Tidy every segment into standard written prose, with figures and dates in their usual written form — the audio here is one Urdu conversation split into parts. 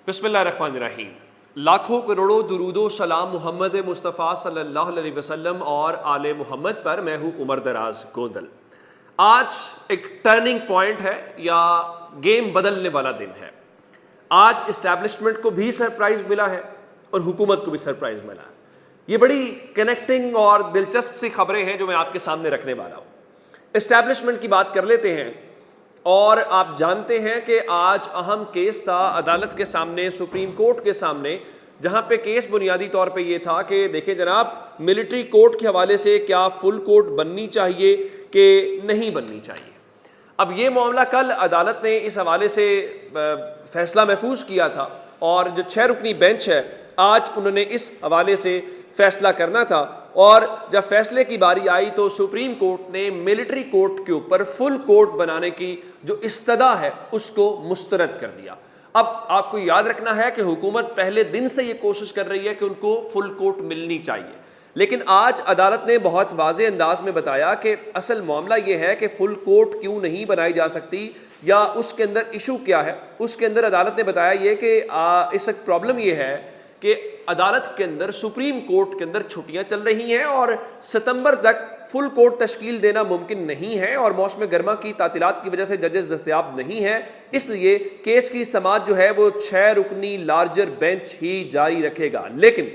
بسم اللہ الرحمن الرحیم۔ لاکھوں کروڑوں درود و سلام محمد مصطفیٰ صلی اللہ علیہ وسلم اور آل محمد پر۔ میں ہوں عمر دراز گوندل۔ آج ایک ٹرننگ پوائنٹ ہے یا گیم بدلنے والا دن ہے۔ آج اسٹیبلشمنٹ کو بھی سرپرائز ملا ہے اور حکومت کو بھی سرپرائز ملا ہے۔ یہ بڑی کنیکٹنگ اور دلچسپ سی خبریں ہیں جو میں آپ کے سامنے رکھنے والا ہوں۔ اسٹیبلشمنٹ کی بات کر لیتے ہیں، اور آپ جانتے ہیں کہ آج اہم کیس تھا عدالت کے سامنے، سپریم کورٹ کے سامنے، جہاں پہ کیس بنیادی طور پہ یہ تھا کہ دیکھیں جناب، ملٹری کورٹ کے حوالے سے کیا فل کورٹ بننی چاہیے کہ نہیں بننی چاہیے۔ اب یہ معاملہ کل عدالت نے اس حوالے سے فیصلہ محفوظ کیا تھا، اور جو 6 رکنی بینچ ہے آج انہوں نے اس حوالے سے فیصلہ کرنا تھا، اور جب فیصلے کی باری آئی تو سپریم کورٹ نے ملٹری کورٹ کے اوپر فل کورٹ بنانے کی جو استدعا ہے اس کو مسترد کر دیا۔ اب آپ کو یاد رکھنا ہے کہ حکومت پہلے دن سے یہ کوشش کر رہی ہے کہ ان کو فل کورٹ ملنی چاہیے، لیکن آج عدالت نے بہت واضح انداز میں بتایا کہ اصل معاملہ یہ ہے کہ فل کورٹ کیوں نہیں بنائی جا سکتی یا اس کے اندر ایشو کیا ہے۔ اس کے اندر عدالت نے بتایا یہ کہ اس وقت پرابلم یہ ہے کہ عدالت کے اندر، سپریم کورٹ کے اندر چھٹیاں چل رہی ہیں اور ستمبر تک فل کورٹ تشکیل دینا ممکن نہیں ہے، اور موسم گرما کی تعطیلات کی وجہ سے ججز دستیاب نہیں ہیں، اس لیے کیس کی سماعت جو ہے وہ 6 رکنی لارجر بینچ ہی جاری رکھے گا۔ لیکن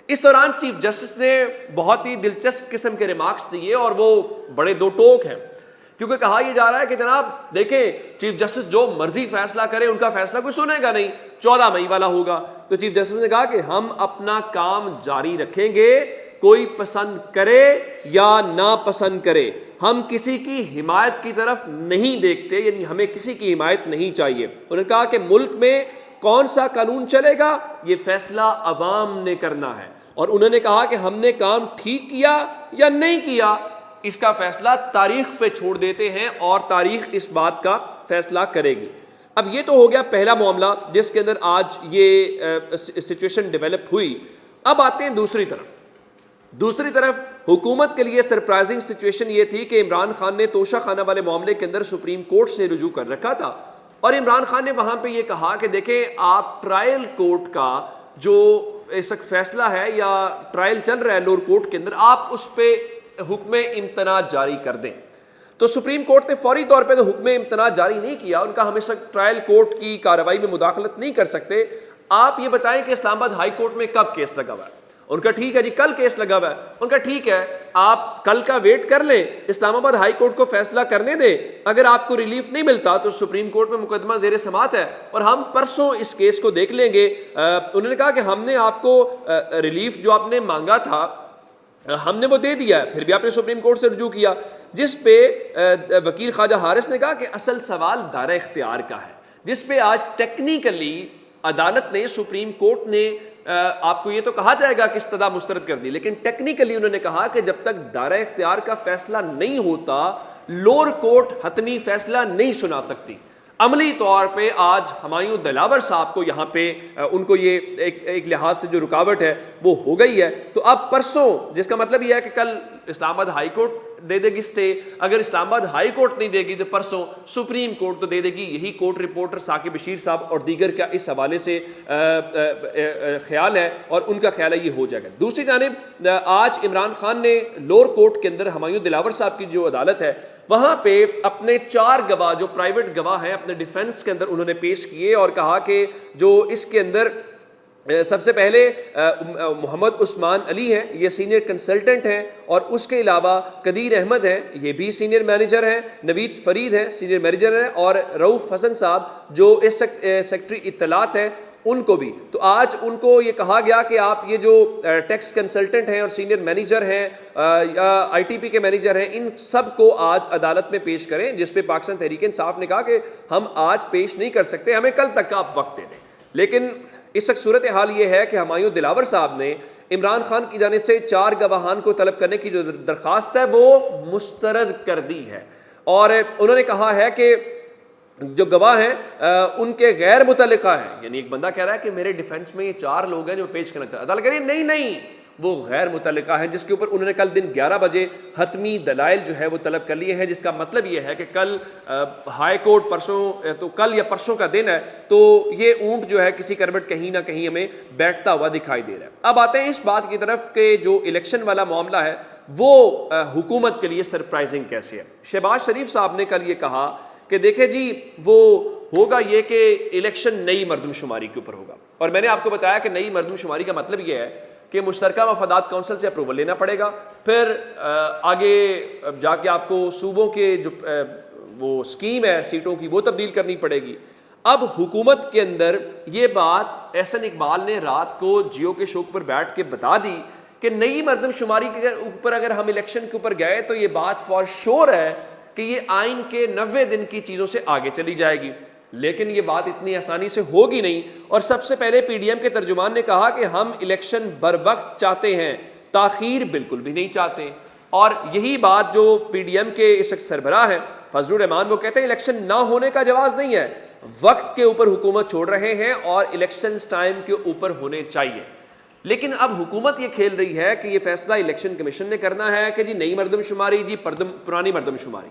اس دوران چیف جسٹس نے بہت ہی دلچسپ قسم کے ریمارکس دیے، اور وہ بڑے دو ٹوک ہیں، کیونکہ کہا یہ جا رہا ہے کہ جناب دیکھیں چیف جسٹس جو مرضی فیصلہ کرے، ان کا فیصلہ کوئی سنے گا نہیں، 14 مئی والا ہوگا۔ تو چیف جسٹس نے کہا کہ ہم اپنا کام جاری رکھیں گے، کوئی پسند کرے یا نا پسند کرے، ہم کسی کی حمایت کی طرف نہیں دیکھتے، یعنی ہمیں کسی کی حمایت نہیں چاہیے۔ انہوں نے کہا کہ ملک میں کون سا قانون چلے گا یہ فیصلہ عوام نے کرنا ہے، اور انہوں نے کہا کہ ہم نے کام ٹھیک کیا یا نہیں کیا اس کا فیصلہ تاریخ پہ چھوڑ دیتے ہیں، اور تاریخ اس بات کا فیصلہ کرے گی۔ اب یہ تو ہو گیا پہلا معاملہ جس کے اندر آج یہ سچویشن ڈیولپ ہوئی۔ اب آتے ہیں دوسری طرف حکومت کے لیے سرپرائزنگ سچویشن یہ تھی کہ عمران خان نے توشہ خانہ والے معاملے کے اندر سپریم کورٹ سے رجوع کر رکھا تھا، اور عمران خان نے وہاں پہ یہ کہا کہ دیکھیں آپ ٹرائل کورٹ کا جو اس وقت فیصلہ ہے یا ٹرائل چل رہا ہے لوور کورٹ کے اندر، آپ اس پہ حکم امتناع جاری کر دیں۔ تو سپریم کورٹ نے فوری طور پہ تو حکم امتناع جاری نہیں کیا، ان کا ہم اس وقت ٹرائل کورٹ کی کارروائی میں مداخلت نہیں کر سکتے۔ آپ یہ بتائیں کہ اسلام آباد ہائی کورٹ میں کب کیس لگا ہوا ہے؟ ان کا ٹھیک ہے جی کل کیس لگا ہوا ہے، ان کا ٹھیک ہے آپ کل کا ویٹ کر لیں، اسلام آباد ہائی کورٹ کو فیصلہ کرنے دیں، اگر آپ کو ریلیف نہیں ملتا تو سپریم کورٹ میں مقدمہ زیر سماعت ہے اور ہم پرسوں اس کیس کو دیکھ لیں گے۔ انہوں نے کہا کہ ہم نے آپ کو ریلیف جو آپ نے مانگا تھا ہم نے وہ دے دیا ہے، پھر بھی آپ نے سپریم کورٹ سے رجوع کیا، جس پہ وکیل خواجہ حارث نے کہا کہ اصل سوال دائرہ اختیار کا ہے، جس پہ آج ٹیکنیکلی عدالت نے، سپریم کورٹ نے، آپ کو یہ تو کہا جائے گا کہ استدعا مسترد کر دی، لیکن ٹیکنیکلی انہوں نے کہا کہ جب تک دائرہ اختیار کا فیصلہ نہیں ہوتا لوور کورٹ حتمی فیصلہ نہیں سنا سکتی۔ عملی طور پہ آج ہمایوں دلاور صاحب کو یہاں پہ ان کو یہ ایک لحاظ سے جو رکاوٹ ہے وہ ہو گئی ہے۔ تو اب پرسوں، جس کا مطلب یہ ہے کہ کل اسلام آباد ہائی کورٹ دے دے گی اسٹے، اگر اسلام آباد ہائی کورٹ نہیں دے گی تو پرسوں سپریم کورٹ تو دے دے گی۔ یہی کورٹ رپورٹر ثاقب بشیر صاحب اور دیگر کا اس حوالے سے خیال ہے، اور ان کا خیال ہے یہ ہو جائے گا۔ دوسری جانب آج عمران خان نے لوور کورٹ کے اندر ہمایوں دلاور صاحب کی جو عدالت ہے وہاں پہ اپنے 4 گواہ جو پرائیویٹ گواہ ہیں اپنے ڈیفنس کے اندر انہوں نے پیش کیے، اور کہا کہ جو اس کے اندر سب سے پہلے محمد عثمان علی ہیں، یہ سینئر کنسلٹنٹ ہیں، اور اس کے علاوہ قدیر احمد ہیں، یہ بھی سینئر مینیجر ہیں، نوید فرید ہیں سینئر مینیجر ہیں، اور رؤوف حسن صاحب جو اس سیکٹری اطلاعات ہیں ان کو بھی۔ تو آج ان کو یہ کہا گیا کہ آپ یہ جو ٹیکس کنسلٹنٹ ہیں اور سینئر مینیجر ہیں یا آئی ٹی پی کے مینیجر ہیں، ان سب کو آج عدالت میں پیش کریں، جس پہ پاکستان تحریک انصاف نے کہا کہ ہم آج پیش نہیں کر سکتے، ہمیں کل تک کا آپ وقت دے دیں۔ لیکن اس وقت صورتحال یہ ہے کہ ہمایوں دلاور صاحب نے عمران خان کی جانب سے 4 گواہان کو طلب کرنے کی جو درخواست ہے وہ مسترد کر دی ہے، اور انہوں نے کہا ہے کہ جو گواہ ہیں ان کے غیر متعلقہ ہیں، یعنی ایک بندہ کہہ رہا ہے کہ میرے ڈیفنس میں یہ 4 لوگ ہیں جو پیش کرنا چاہتے ہیں، عدالت کہہ رہی ہے نہیں، وہ غیر متعلقہ ہیں، جس کے اوپر انہوں نے کل دن 11 بجے حتمی دلائل جو ہے وہ طلب کر لیے ہیں، جس کا مطلب یہ ہے کہ کل ہائی کورٹ پرسوں تو کل یا پرسوں کا دن ہے، تو یہ اونٹ جو ہے کسی کروٹ کہیں نہ کہیں ہمیں بیٹھتا ہوا دکھائی دے رہا ہے۔ اب آتے ہیں اس بات کی طرف کہ جو الیکشن والا معاملہ ہے وہ حکومت کے لیے سرپرائزنگ کیسے ہے۔ شہباز شریف صاحب نے کل یہ کہا کہ دیکھیں جی وہ ہوگا یہ کہ الیکشن نئی مردم شماری کے اوپر ہوگا، اور میں نے آپ کو بتایا کہ نئی مردم شماری کا مطلب یہ ہے کہ مشترکہ مفادات کونسل سے اپروول لینا پڑے گا، پھر آگے جا کے آپ کو صوبوں کے جو وہ سکیم ہے سیٹوں کی وہ تبدیل کرنی پڑے گی۔ اب حکومت کے اندر یہ بات احسن اقبال نے رات کو جیو کے شو پر بیٹھ کے بتا دی کہ نئی مردم شماری کے اوپر اگر ہم الیکشن کے اوپر گئے تو یہ بات فار شور ہے کہ یہ آئین کے 90 دن کی چیزوں سے آگے چلی جائے گی، لیکن یہ بات اتنی آسانی سے ہوگی نہیں۔ اور سب سے پہلے پی ڈی ایم کے ترجمان نے کہا کہ ہم الیکشن بر وقت چاہتے ہیں، تاخیر بالکل بھی نہیں چاہتے، اور یہی بات جو پی ڈی ایم کے اس وقت سربراہ ہیں فضل الرحمان، وہ کہتے ہیں الیکشن نہ ہونے کا جواز نہیں ہے، وقت کے اوپر حکومت چھوڑ رہے ہیں اور الیکشن ٹائم کے اوپر ہونے چاہیے۔ لیکن اب حکومت یہ کھیل رہی ہے کہ یہ فیصلہ الیکشن کمیشن نے کرنا ہے کہ جی نئی مردم شماری، جی پرانی مردم شماری،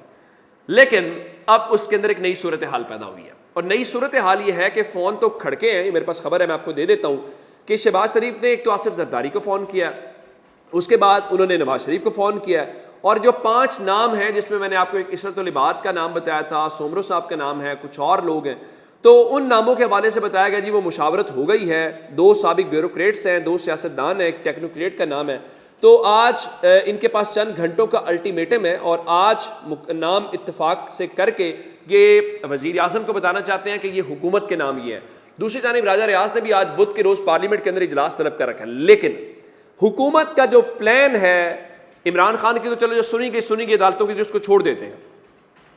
لیکن اب اس کے اندر ایک نئی صورتحال پیدا ہوئی ہے، اور نئی صورتحال یہ ہے کہ فون تو کھڑکے ہیں، میرے پاس خبر ہے میں آپ کو دے دیتا ہوں کہ شہباز شریف نے ایک تو آصف زرداری کو فون کیا، اس کے بعد انہوں نے نواز شریف کو فون کیا، اور جو 5 نام ہیں جس میں میں نے آپ کو ایک عشرت العباد کا نام بتایا تھا، سومرو صاحب کا نام ہے، کچھ اور لوگ ہیں، تو ان ناموں کے حوالے سے بتایا گیا جی وہ مشاورت ہو گئی ہے، 2 سابق بیوروکریٹس ہیں، 2 سیاستدان ہیں، ایک ٹیکنوکریٹ کا نام ہے، تو آج ان کے پاس چند گھنٹوں کا الٹیمیٹم ہے، اور آج نام اتفاق سے کر کے یہ وزیر اعظم کو بتانا چاہتے ہیں کہ یہ حکومت کے نام یہ ہے۔ دوسری جانب راجہ ریاض نے بھی آج بدھ کے روز پارلیمنٹ کے اندر اجلاس طلب کر رکھا ہے، لیکن حکومت کا جو پلان ہے، عمران خان کی تو چلو جو سنی گئی عدالتوں کی جو اس کو چھوڑ دیتے ہیں،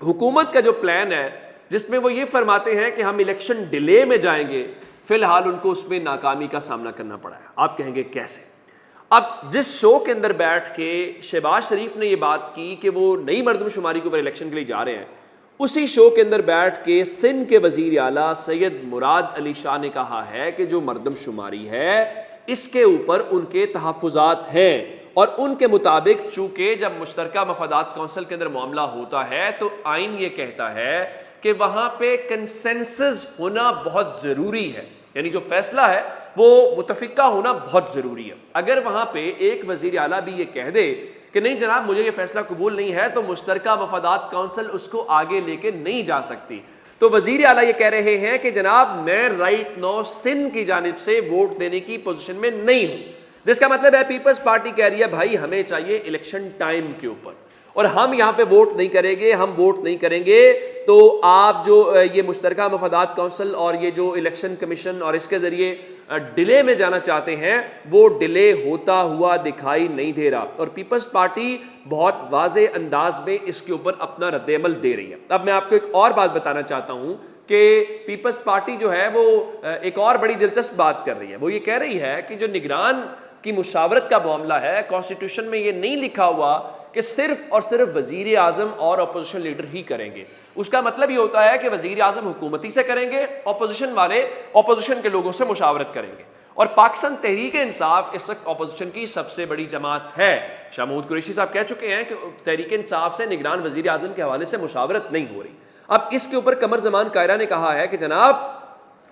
حکومت کا جو پلان ہے جس میں وہ یہ فرماتے ہیں کہ ہم الیکشن ڈیلے میں جائیں گے، فی الحال ان کو اس میں ناکامی کا سامنا کرنا پڑا ہے۔ آپ کہیں گے کیسے؟ اب جس شو کے اندر بیٹھ کے شہباز شریف نے یہ بات کی کہ وہ نئی مردم شماری کے اوپر الیکشن کے لیے جا رہے ہیں، اسی شو کے اندر بیٹھ کے سندھ کے وزیر اعلیٰ سید مراد علی شاہ نے کہا ہے کہ جو مردم شماری ہے اس کے اوپر ان کے تحفظات ہیں، اور ان کے مطابق چونکہ جب مشترکہ مفادات کونسل کے اندر معاملہ ہوتا ہے تو آئین یہ کہتا ہے کہ وہاں پہ کنسنسس ہونا بہت ضروری ہے، یعنی جو فیصلہ ہے وہ متفقہ ہونا بہت ضروری ہے۔ اگر وہاں پہ ایک وزیر اعلیٰ بھی یہ کہہ دے کہ نہیں جناب مجھے یہ فیصلہ قبول نہیں ہے، تو مشترکہ مفادات کونسل اس کو آگے لے کے نہیں جا سکتی۔ تو وزیر اعلیٰ یہ کہہ رہے ہیں کہ جناب میں رائٹ نو سندھ کی جانب سے ووٹ دینے کی پوزیشن میں نہیں ہوں، جس کا مطلب ہے پیپلز پارٹی کہہ رہی ہے بھائی ہمیں چاہیے الیکشن ٹائم کے اوپر، اور ہم یہاں پہ ووٹ نہیں کریں گے، ہم ووٹ نہیں کریں گے تو آپ جو یہ مشترکہ مفادات کونسل اور یہ جو الیکشن کمیشن اور اس کے ذریعے ڈیلے میں جانا چاہتے ہیں وہ ڈیلے ہوتا ہوا دکھائی نہیں دے رہا، اور پیپلز پارٹی بہت واضح انداز میں اس کے اوپر اپنا رد عمل دے رہی ہے۔ اب میں آپ کو ایک اور بات بتانا چاہتا ہوں کہ پیپلز پارٹی جو ہے وہ ایک اور بڑی دلچسپ بات کر رہی ہے، وہ یہ کہہ رہی ہے کہ جو نگران کی مشاورت کا معاملہ ہے، کانسٹیٹیوشن میں یہ نہیں لکھا ہوا کہ صرف اور صرف وزیر اعظم اور اپوزیشن لیڈر ہی کریں گے، اس کا مطلب یہ ہوتا ہے کہ وزیر اعظم حکومتی سے کریں گے، اپوزیشن والے اپوزیشن کے لوگوں سے مشاورت کریں گے، اور پاکستان تحریک انصاف اس وقت اپوزیشن کی سب سے بڑی جماعت ہے۔ شاہ محمود قریشی صاحب کہہ چکے ہیں کہ تحریک انصاف سے نگران وزیر اعظم کے حوالے سے مشاورت نہیں ہو رہی۔ اب اس کے اوپر قمر زمان قاہرہ نے کہا ہے کہ جناب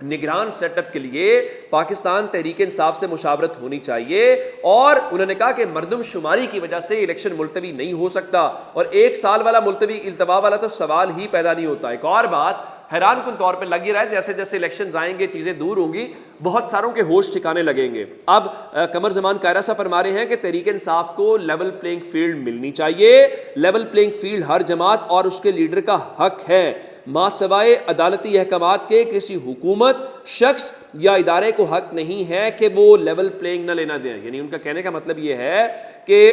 نگران سیٹ اپ کے لیے پاکستان تحریک انصاف سے مشاورت ہونی چاہیے، اور انہوں نے کہا کہ مردم شماری کی وجہ سے الیکشن ملتوی نہیں ہو سکتا، اور 1 سال والا ملتوی التوا والا تو سوال ہی پیدا نہیں ہوتا۔ ایک اور بات حیران کن طور پہ لگ ہی رہا ہے، جیسے جیسے الیکشنز آئیں گے چیزیں دور ہوں گی، بہت ساروں کے ہوش ٹھکانے لگیں گے۔ اب قمر زمان قاہرہ صاحب فرما رہے ہیں کہ تحریک انصاف کو لیول پلینگ فیلڈ ملنی چاہیے، لیول پلینگ فیلڈ ہر جماعت اور اس کے لیڈر کا حق ہے، ماں سوائے عدالتی احکامات کے کسی حکومت، شخص یا ادارے کو حق نہیں ہے کہ وہ لیول پلینگ نہ لینا دیں۔ یعنی ان کا کہنے کا مطلب یہ ہے کہ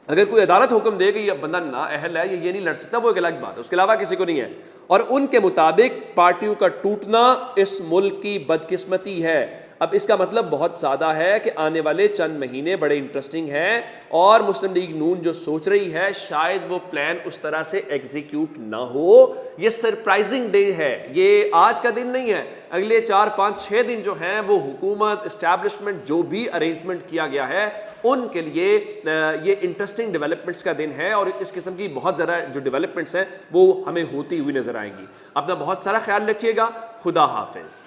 اگر کوئی عدالت حکم دے کہ یہ بندہ نااہل ہے، یہ نہیں لڑ سکتا، وہ ایک الگ بات ہے، اس کے علاوہ کسی کو نہیں ہے، اور ان کے مطابق پارٹیوں کا ٹوٹنا اس ملک کی بدقسمتی ہے۔ اب اس کا مطلب بہت سادہ ہے کہ آنے والے چند مہینے بڑے انٹرسٹنگ ہیں اور مسلم لیگ نون جو سوچ رہی ہے شاید وہ پلان اس طرح سے ایگزیکیوٹ نہ ہو. یہ سرپرائزنگ ڈے ہے, یہ آج کا دن نہیں ہے, اگلے 4-5-6 دن جو ہیں وہ حکومت اسٹیبلشمنٹ جو بھی ارینجمنٹ کیا گیا ہے ان کے لیے یہ انٹرسٹنگ ڈیولپمنٹس کا دن ہے, اور اس قسم کی بہت زیادہ جو ڈیولپمنٹس ہیں وہ ہمیں ہوتی ہوئی نظر آئیں گی. اپنا بہت سارا خیال رکھیے گا. خدا حافظ.